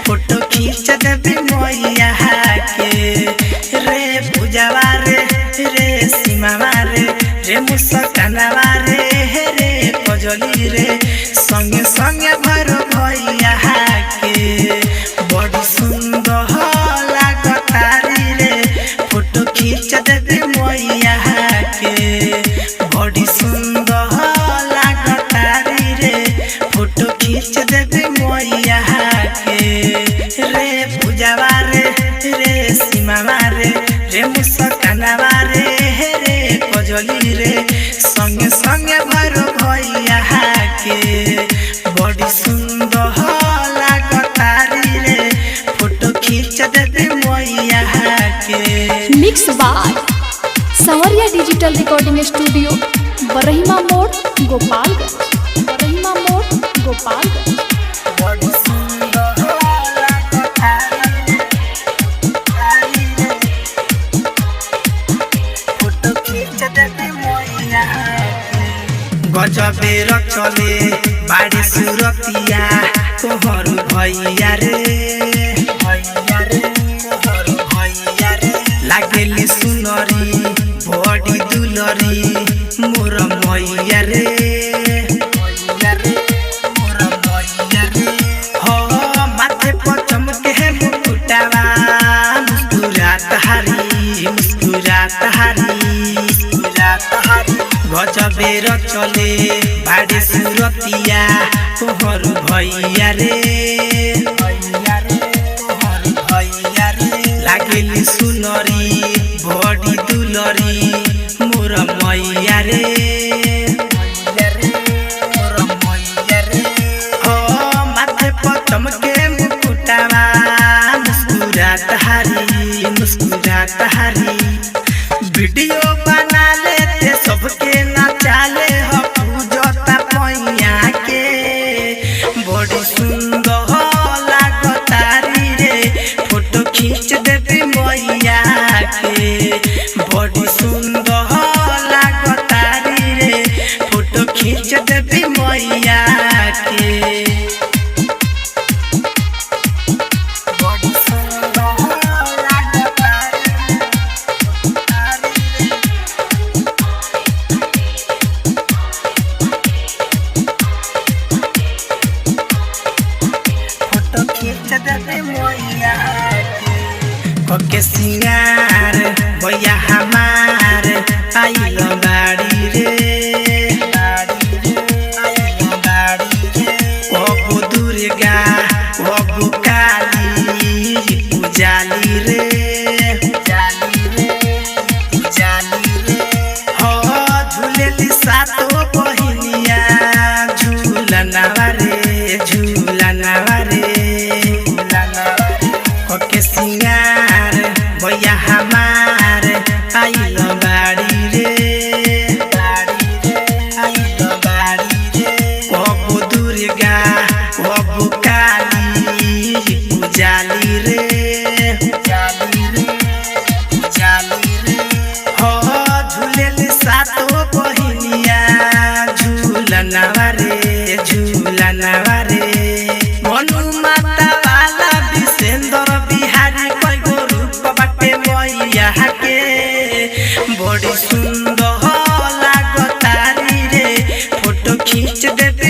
Photo खींच देबी मैया के रे पूजावा रे सीमावा रे मुस्कानवा रे कजली रे संगे संगे भर भैया के बड़ी सुंदर लागतारी रे फोटो खींच देबी मैया के बड़ी सुंदर लागतारी रे फोटो खींच देबी मैया के रे पूजावा रे सीमावा रे मुस्कानवा रे कजली रे संगे संगे भर भैया के बड़ी सुंदर लागतारी रे फोटो खींच देबी मैया के। Mix by Sanwariya digital recording studio Barhima मोड़ गोपालगंज। बरहिमा मोड़ गोपालगंज। बड़ी सुंदर लागतारी रे फोटो खींच देबी मैया के गजबे रचले बाड़ी सुरतिया तोहर भैया रे तोहर भैया रे लागेली सुनरी बड़ी दुलरी मोर मैया रे मोर मैया रे हो माथे पर चमके मुकुटावा मुस्कुरात हारी गजबे रचले बाड़ी सुरतिया तोहर भैया रे तोहर भैया रे लागेली सुनरी बड़ी दुलरी मोर मैया रे मोर मैया रे हो माथे पर चमके मुकुटावा मुस्कुरात हारी वीडियो बना लेते सबके नचाले हो पूजता मैया के बड़ी सुंदर लागतारी रे फोटो खींच देबी मैया के बड़ी सुंदर लागतारी रे फोटो खींच देबी मैया के बड़ी सुंदर लागतारी फोटो खींच देबी मैया के सिंगार भैया हमार आइल बाड़ी रे कबू दुर्गा कबू काली पूजाली रे हो झूलेली सातो बहिनिया झूलनवा रे के सिंगार भैया हमार आइल बाड़ी रे कबू दुर्गा कबू काली पूजाली रे हो झूलेली सातो बहिनिया झूलनवा रे मनु माता वाला विशेंद्र बिहारी कोई गो रूप बाटे मैया के बड़ी सुंदर लागतारी रे फोटो खींच देबी